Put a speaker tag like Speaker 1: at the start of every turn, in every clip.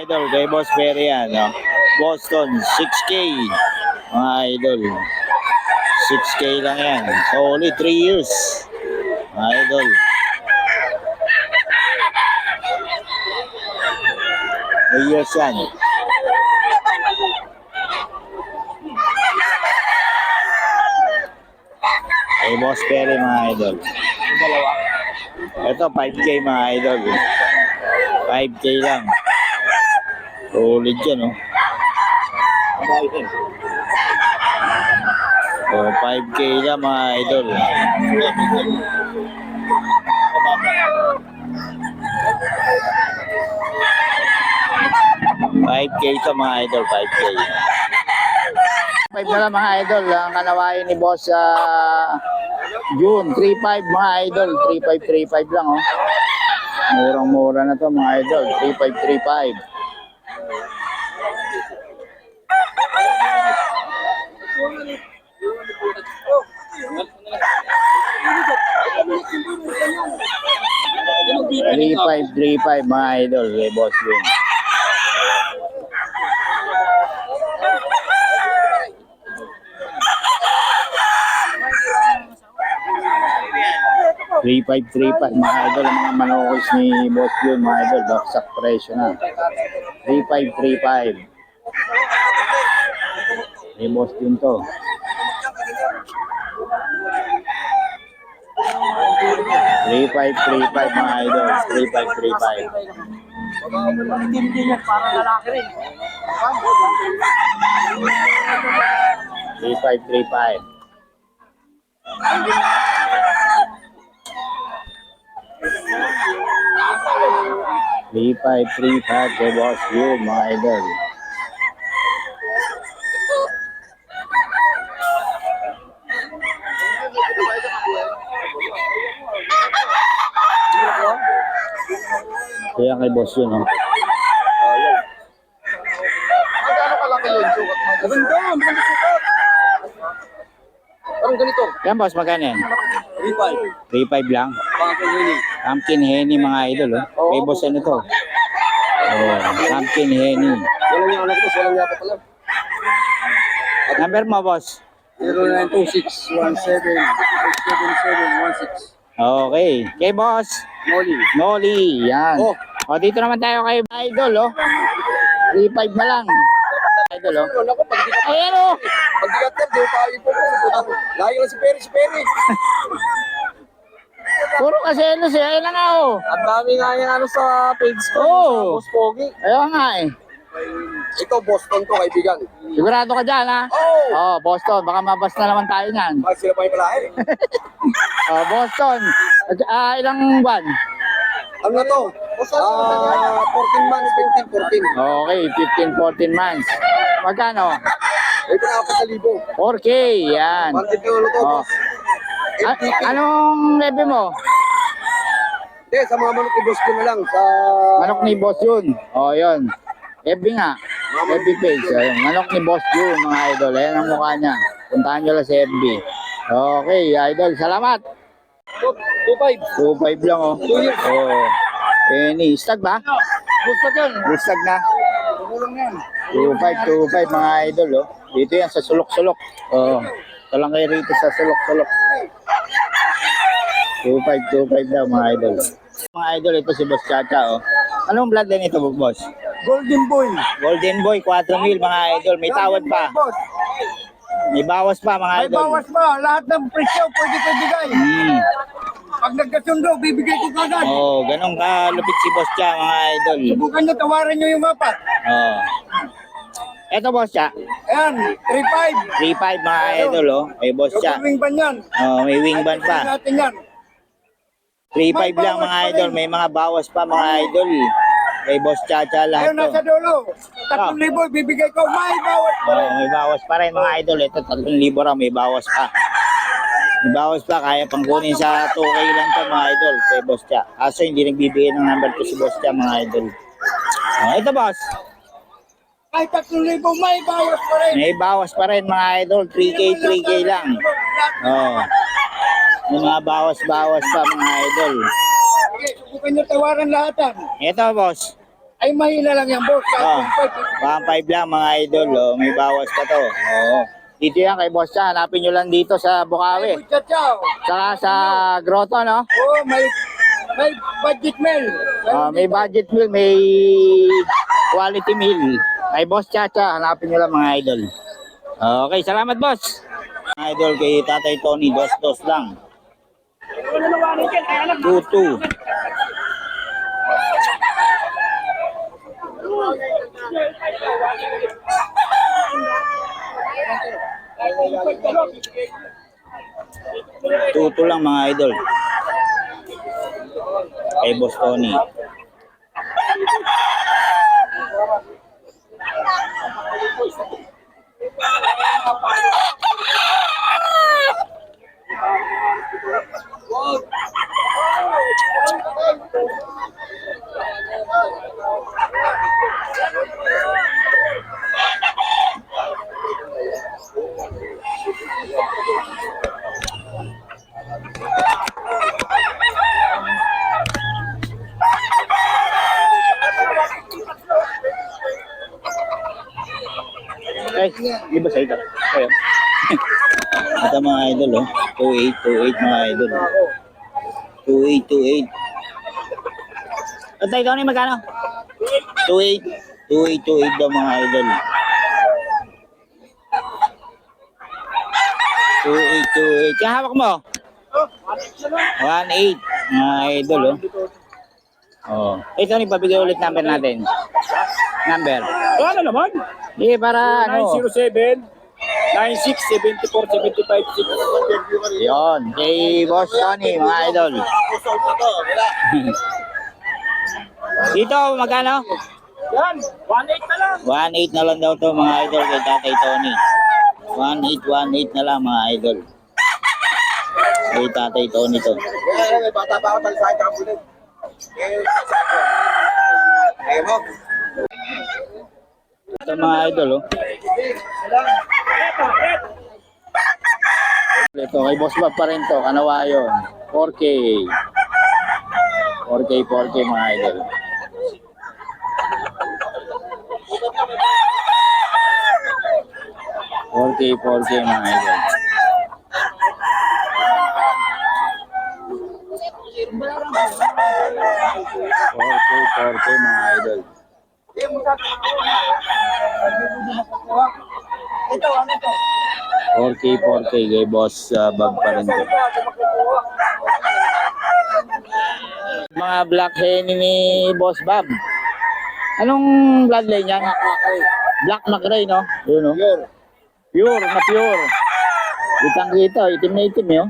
Speaker 1: Idol, kay Boss Perry yan. No? Boston, 6K. Mga idol. 6K lang yan. So, only 3 years. Mga idol. Years yan. Kay Boss Perry mga idol. Ito 5K mga idol. 5K lang. Solid yan oh. So 5K lang mga idol. 5K to mga idol, 5K. 5 na lang mga idol, ang kanawain ni Boss June, 3.5 mga idol, 3.5 lang oh. Murang-mura na to mga idol, 3.5. $3.5 mga idol, kay Boss June. $3.5 mga idol, ang mga manokos ni Boss June mga idol, baksak presyo na. 3.5 ni Boss June to. 3.5 mga idol, 3.5.
Speaker 2: Hindi yan, parang lalaki rin.
Speaker 1: 3.5. 3.5 kay Boss June mga idol. Kaya kay Boss June oh.
Speaker 2: Magkano kalaki yun? Sukat mo. Maganda, maganda sukat. Parang ganito.
Speaker 1: Yan boss, magkano yan?
Speaker 2: 3.5.
Speaker 1: 3.5 lang.
Speaker 2: Pumpkin Henny.
Speaker 1: Pumpkin Henny mga idol oh. Kay Boss ano to? Oh, Pumpkin Henny.
Speaker 2: Walang yung anak ko, walang yata pala.
Speaker 1: Number mo boss?
Speaker 2: 0926-17-7716.
Speaker 1: Okay. Kay Boss
Speaker 2: Molly.
Speaker 1: Noli, yan.
Speaker 2: Oh.
Speaker 1: O dito naman tayo kay idol oh. 3.5 na lang. Idol oh.
Speaker 2: Wala ko, pag di ka
Speaker 1: Ayan oh.
Speaker 2: pag di ka tap, di pa ipon ko. Layo lang si Perry.
Speaker 1: Puro kasi ano siya, ayun na nga oh.
Speaker 2: Ang dami nga yung ano sa page ko.
Speaker 1: Oo.
Speaker 2: Sa Boss Pogi.
Speaker 1: Ayun nga eh.
Speaker 2: Ito, Boston to, kaibigan.
Speaker 1: Sigurado ka dyan ha?
Speaker 2: Oh!
Speaker 1: Oh, Boston, baka mabas na naman tayo niyan.
Speaker 2: Bakit sila pa yung palahe?
Speaker 1: Oh, Boston. Ilang buwan?
Speaker 2: Ano na to? 14 months, 15, 14.
Speaker 1: Okay, 15-14 months. Magkano?
Speaker 2: Ito na 4,000.
Speaker 1: 4K, yan.
Speaker 2: Monthly to ulo to,
Speaker 1: Oh.
Speaker 2: boss. MTK.
Speaker 1: Anong level mo?
Speaker 2: Hindi, sa mga manok i-boss ko na lang. Sa...
Speaker 1: Manok ni Boss June. Oh, yun. FB nga. FB page. Ayun. Manok ni Boss June, mga idol. Ayan ang mukha niya. Puntahan nyo lang sa FB. Okay, idol. Salamat.
Speaker 2: 2.5.
Speaker 1: 2.5 lang, oh.
Speaker 2: 2 years.
Speaker 1: Oh. Any stag ba?
Speaker 2: Gusto dyan.
Speaker 1: Stag na.
Speaker 2: Kulang yan.
Speaker 1: 2.5 mga idol, oh. Dito yan sa sulok-sulok. Oh. Ito lang kayo rito sa sulok-sulok. 2.5 daw mga idol. Mga idol, ito si Boss Chacha, oh. Anong bloodline ito, boss?
Speaker 2: Golden Boy.
Speaker 1: Golden Boy, 4,000 mga idol. May tawad pa.
Speaker 2: Boss.
Speaker 1: May bawas pa mga
Speaker 2: May
Speaker 1: idol.
Speaker 2: bawas pa. Lahat ng presyo pwede ko bigay. Pag nagkasundo, bibigay ko kagad.
Speaker 1: Oh, ganun ka lupit si Boss Cha mga idol.
Speaker 2: Subukan nyo, tawaran nyo yung apat.
Speaker 1: Oh. Ito Boss Cha,
Speaker 2: Ayan, 3.5.
Speaker 1: 3.5 mga idol, oh. May Boss Cha.
Speaker 2: Yung wing ban yan.
Speaker 1: Oh, may wing ban
Speaker 2: Tingnan
Speaker 1: pa.
Speaker 2: natin yan.
Speaker 1: 3.5 lang mga idol. May mga bawas pa mga idol. May Boss Chacha lahat
Speaker 2: Ayun, nasa
Speaker 1: to.
Speaker 2: dulo. 3,000 bibigay ko. May bawat pa
Speaker 1: Oh,
Speaker 2: rin.
Speaker 1: may bawas pa rin mga idol. Ito 3,000 raw, may bawas pa. May bawas pa, kaya pang kunin sa 2K lang to mga idol kay Boss Cha. Kaso hindi nagbibigay ng number to si Boss Cha mga idol. Oh, ito boss,
Speaker 2: Ay, 3,000 may bawas pa rin.
Speaker 1: may bawas pa rin mga idol. 3K lang. Oh. May mga bawas-bawas pa mga idol.
Speaker 2: Okay, subukan nyo tawaran lahat yan.
Speaker 1: Ito boss,
Speaker 2: Ay, mahina lang yan, boss.
Speaker 1: Ah.
Speaker 2: Kahit
Speaker 1: 1.5 lang mga idol. Oh. May bawas pa to. Oo. Dito yan kay Boss Cha. Hanapin nyo lang dito sa Bukawi.
Speaker 2: Ay, ciao.
Speaker 1: Saka sa Grotto, no?
Speaker 2: Oh, may budget meal.
Speaker 1: May budget meal, may quality meal. Kay Boss Chacha, hanapin nyo lang mga idol. Okay, salamat boss. Mga idol, kay Tatay Tony, dos lang. 2-2. Tuto lang mga idol. Kay Boss Tony. Ay, di ba sa ito? Ayan. Ito mga idol, oh. 28 mga idol. 28. At tayo ni magkano? 28 daw mga idol. 28. Kaya hawak mo? 1.8 mga idol, oh. Oh. Ito ni pabigay ulit number natin. Number.
Speaker 2: Ano naman?
Speaker 1: Hindi, para ano?
Speaker 2: 907 96 74 75
Speaker 1: Yun, kay Boss Tony, mga idol. Dito, magkano?
Speaker 2: Yan, 1.8 na lang.
Speaker 1: 1.8 na lang daw to mga idol kay Tatay Tony. 1.8 na lang mga idol. Kay Tatay Tony to.
Speaker 2: Bata pa ako talisay ka bulit.
Speaker 1: Ito mga idol, oh. Ito, kay Boss Bob pa rin to, Kanawayon. 4K. 4K mga idol. $4K mga idol. $4K mga idol.
Speaker 2: Ito, ano ito?
Speaker 1: 4K kay Boss Bob pa rin to. Mga black hen ni Boss Bob. Anong bloodline yan? Black McRae, no? Yun, no? Pure na pure. Kitang kita, itim na itim, yun.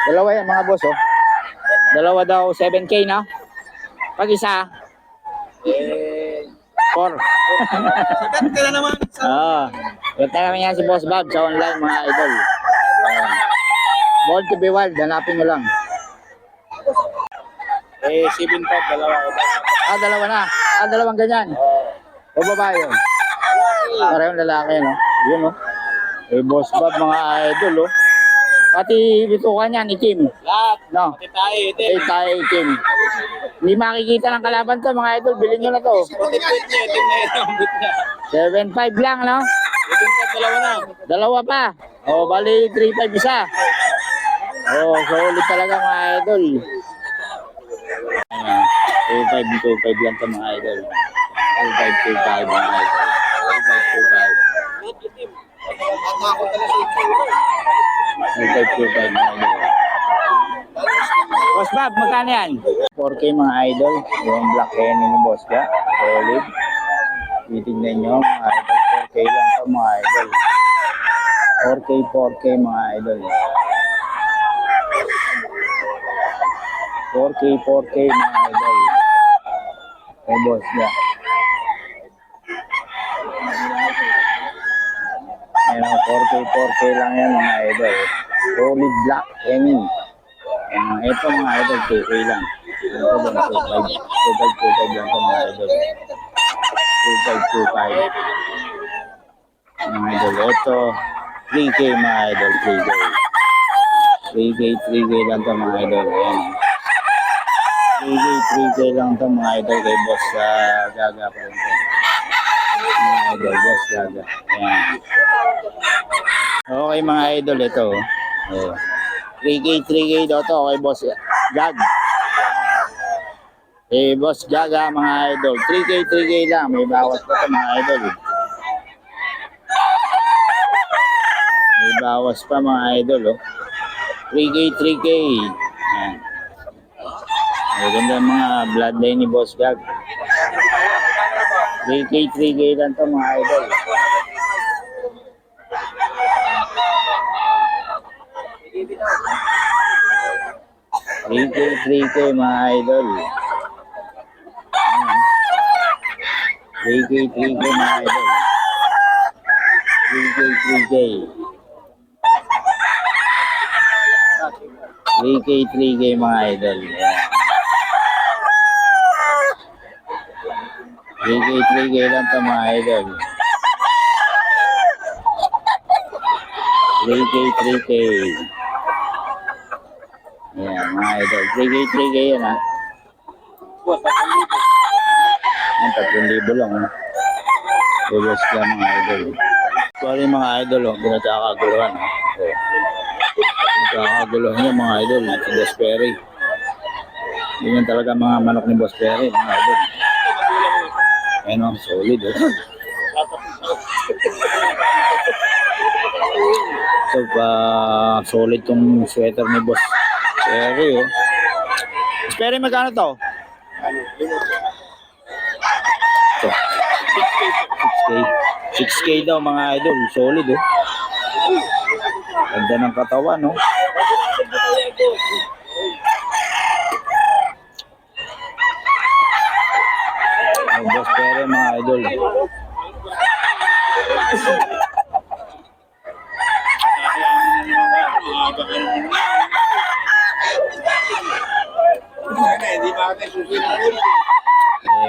Speaker 1: Dalawa yan, mga boss, oh. Dalawa daw, 7K, na? Pag isa, 4.
Speaker 2: Sagat ka na naman.
Speaker 1: Punta namin yan si Boss Bob sa online, mga idol. Born to be wild, hanapin nyo lang.
Speaker 2: 7 pa, dalawa.
Speaker 1: Dalawa na. Dalawang ganyan. O babae yun. Parehong lalaki, no? Yun, no? Boss Bob, mga idol, oh. Pati bitukan yan, itim.
Speaker 2: Lahat.
Speaker 1: No?
Speaker 2: Tayo,
Speaker 1: Tayo itim. Hindi makikita ng kalaban to, mga idol. Bilhin nyo na to.
Speaker 2: Itim na yung
Speaker 1: 7.5 lang, no?
Speaker 2: dalawa na.
Speaker 1: Dalawa pa. O, bali 3.5 isa. O, solid talaga, mga idol. 2.5 lang to, mga idol. 2.5 mga idol. 2.5 mga idol. Boss Bob, magkano yan? 4K mga idol. Yung black hen ni Boss ka. Solid. Titignan nyo mga idol. 4K lang to mga idol. 4K mga idol. 4K mga idol. Kay Boss ka. Ayan, 4K lang yan mga idol. Solid black hanging. Ito mga idol, 2K lang. Ito din, 2.5 lang ito mga idol. 2.5 mga idol. Ito, 3K mga idol, 3K lang ito mga idol. Ayan. 3K lang ito mga idol kay Boss Gaga pa rin ito. Mga idol, Boss Gaga. Ayan. Okay mga idol, ito. Oh. 3K daw to kay Boss Gag. Eh, Boss Gaga mga idol. 3K lang. May bawas pa ito mga idol. May bawas pa mga idol. Oh. 3K. Ayan. Maganda mga bloodline ni Boss Gag. 3K lang to mga idol. 3K mga idol. 3K mga idol. 3K. 3K mga idol. Ayan. 3K lang to mga idol. 3K. Ayan mga idol. 3K yan ha. Ang 3,000 lang ha. Bulos ka mga idol. Sorry mga idol oh. Pinagkakaguluhan ha. Pinagkakaguluhan niya mga idol. Si Boss Perry. Yun talaga mga manok ni Boss Perry mga idol. Ayan o, solid eh. So, solid tong sweater ni Boss Perry oh. Boss Perry, magkano to? So, 6K daw mga idol, solid oh. Ganda ng katawan no. Boss Perry mga idol.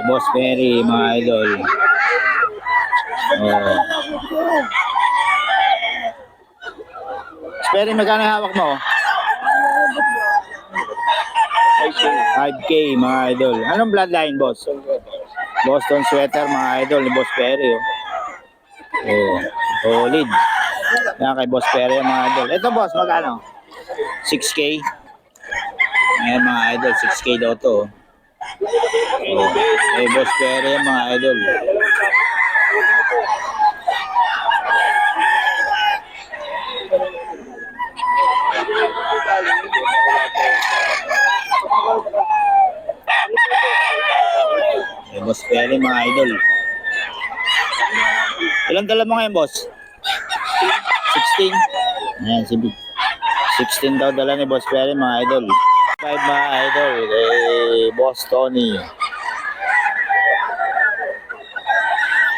Speaker 1: Boss Perry mga idol. Oh. Boss Perry, magkano hawak mo? 5K mga idol. Anong bloodline boss? Boston sweater mga idol ni Boss Perry oh. Oh, solid. Yan kay Boss Perry mga idol. Ito boss, magkano? 6K. Ayan mga idol, 6K daw to. Oh, kay Boss Perry mga idol. Kay Boss Perry mga idol. Ilan dala mo ngayon boss? 16. Ayan, 16 daw dala ni Boss Perry mga idol. 5 mga idol kay Boss Tony.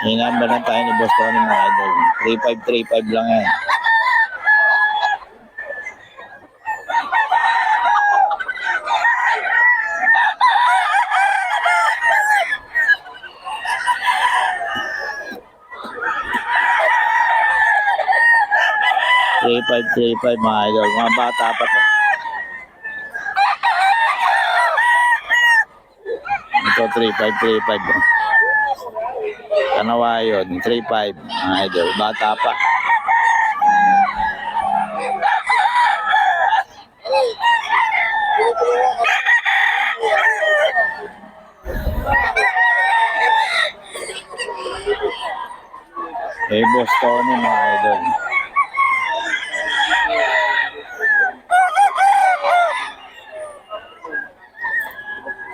Speaker 1: Hinamba lang tayo ni Boss Tony mga idol. 35 lang yan. $3,535 mga idol. Mga bata pa to. Ito 3,535. Kanawa yun. 3,500 mga idol. Bata pa. Eh, Boss Tony mga idol.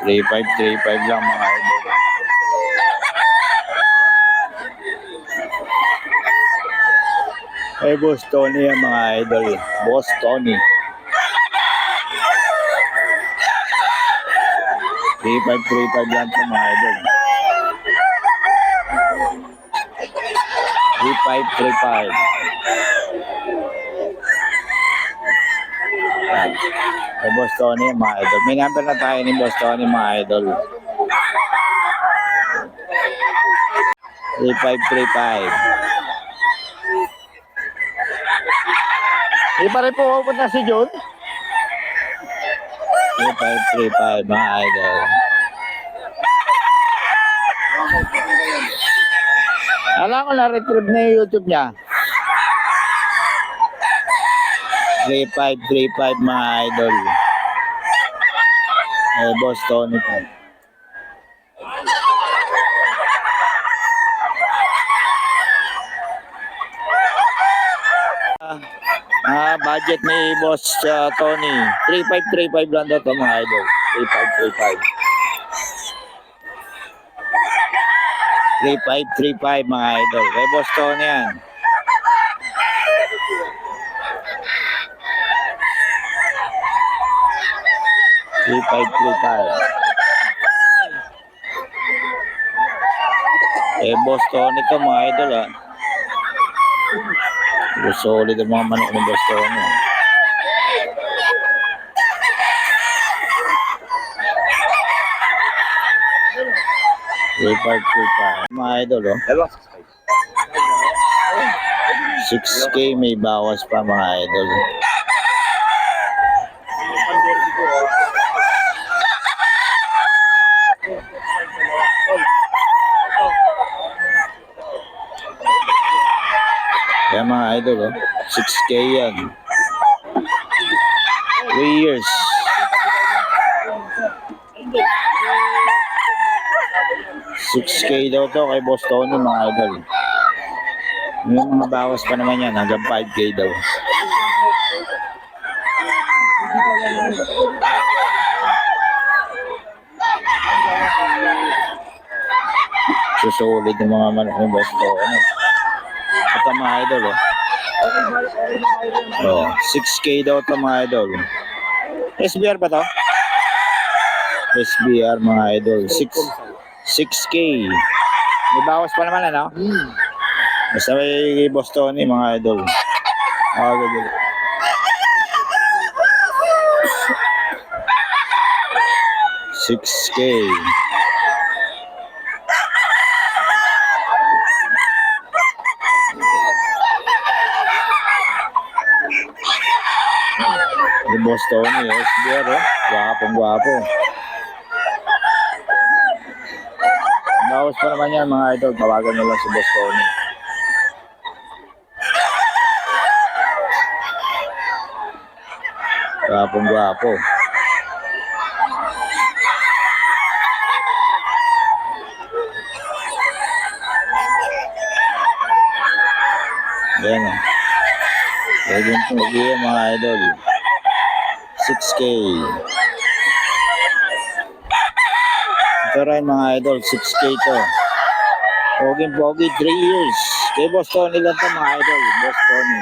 Speaker 1: $3,535 lang mga idol. Eh, Boss Tony yan mga idol. Boss Tony. 3,535 lang ito mga idol. 3,535. Kay Boss Tony mga idol. May number na tayo ni Boss Tony mga idol. 3,535. Di pa rin po pupunta si Jun? 3535 mga idol. Alam ko na-retrieve na yung YouTube niya. 3535 mga idol. Boss Tony po. Budget ni Boss Tony. 3535 lang daw ito mga idol. 3535. 3535 mga idol. Kay Boss Tony yan. Boss Tony to mga idol ha. Solid ang mga manok ng Boss Tony. Mga idol oh. 6K may bawas pa mga idol. Kaya mga idol oh, 6K yan. 3 years. $6K daw to kay Boss Tony mga idol. May mga bawas pa naman yan, hanggang 5K daw. Susolid yung mga manok ng Boss Tony. Ito mga idol oh. Oh, 6K daw to mga idol. SBR ba to? SBR mga idol. 6K. May bawas pa naman ano? Basta may Boss Tony mga idol. Okay. 6K. Yung Boss Tony, SBR oh. Gwapong-gwapo. Bawas pa naman yan mga idol. Tawagan nyo lang si Boss Tony. Gwapong-gwapo. Yan oh. Pwede po mag-iyan mga idol. 6K. Ito rin mga idol, 6K to. Pogi 3 years. Kay Boss Tony lang to mga idol. Boss Tony.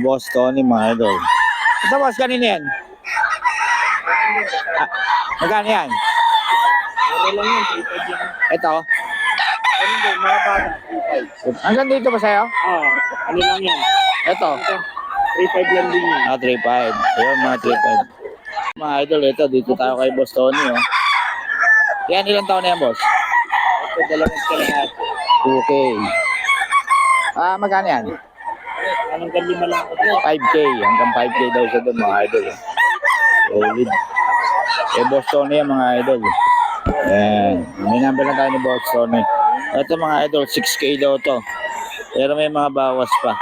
Speaker 1: Boss Tony mga idol. Ito boss, kanina yan? Magkano yan? Ito? Hanggang dito ba sa'yo?
Speaker 2: Ano lang yan?
Speaker 1: Ito?
Speaker 2: 3.5 lang din yan.
Speaker 1: 3.5. Ayun, mga 3.5. Mga idol, ito. Dito tayo kay Boss Tony, oh. Yan, ilang taon na yan, boss?
Speaker 2: Ito, 2 lahat.
Speaker 1: 2K. Magkano yan?
Speaker 2: Hanggang 5 lang ako.
Speaker 1: 5K. Hanggang 5K daw siya doon, mga idol. Solid. Boss Tony yan, mga idol. Ayan. May number na tayo ni Boss Tony. Ito mga idol, 6K daw to. Pero may mga bawas pa.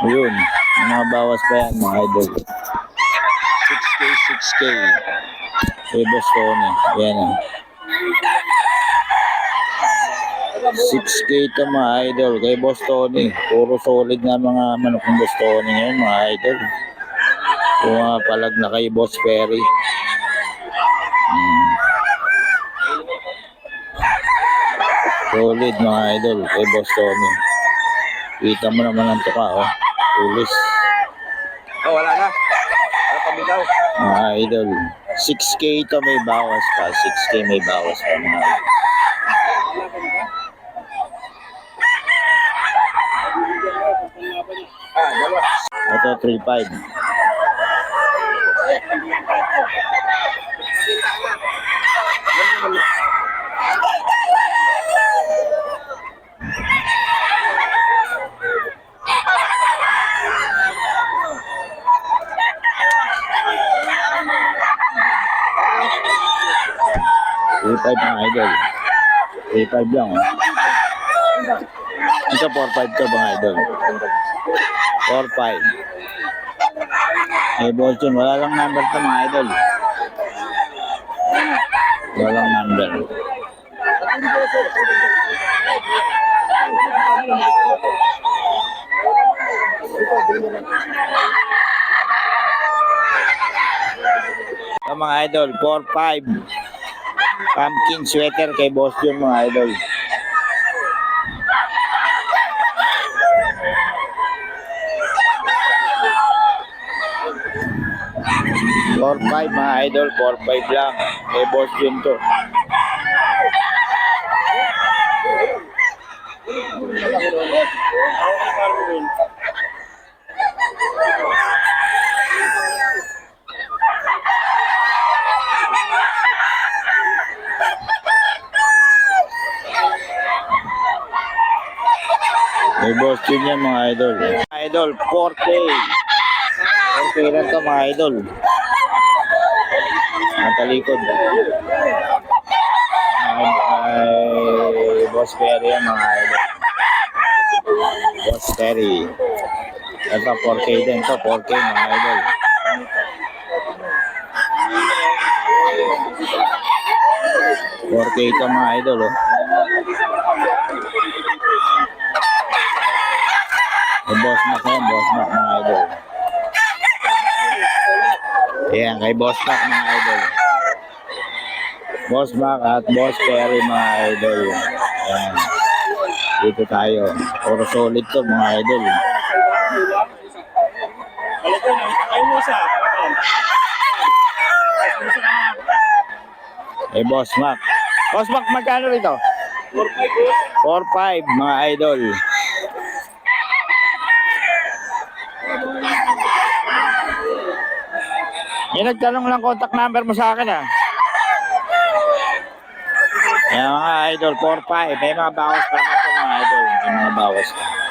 Speaker 1: Ayun. May mga bawas pa yan, mga idol. 6K. Boss Tony. Ayan. 6K to mga idol. Kay Boss Tony. Puro solid na mga manok ng Boss Tony ngayon, mga idol. Yung mga palag na kay Boss Perry. Solid mga idol kay Boss Tony. Kita mo naman ang tuka oh. Tulis.
Speaker 2: Wala na. Wala kami daw.
Speaker 1: Mga idol. 6K to may bawas pa. 6K may bawas pa mga idol. Ito 3.5. idol. 3.5 lang, oh. Ito, 4.5 to, mga idol. 4.5. Eh, Bolton, wala lang number to, mga idol. Walang number. Ito, mga idol, 4.5. Pumpkin sweater kay Boss John, mga idol. Four five, mga idol, 4.5 lang. Kay Boss John to. Kay Boss John yan, mga idol. Mga idol, 4K. 4K lang to, mga idol. Talikod. Ay, Boss Perry yan, mga idol. Boss Perry. Ito, 4K din to, 4K, mga idol. $4K ito, mga idol, oh. Boss Mac yan, Boss Mac, mga idol. Ayan, kay Boss Mac, mga idol. Boss Mac at Boss Perry, mga idol. Ayan. Dito tayo. Puro solid to, mga idol. Eh, Boss Mac. Boss Mac, magkano rito? 4.5, mga idol. Yung nagtanong lang contact number mo sa akin, ah. Yan, mga idol, 4.5. May mga bawas pa naman po, mga idol. May mga bawas pa.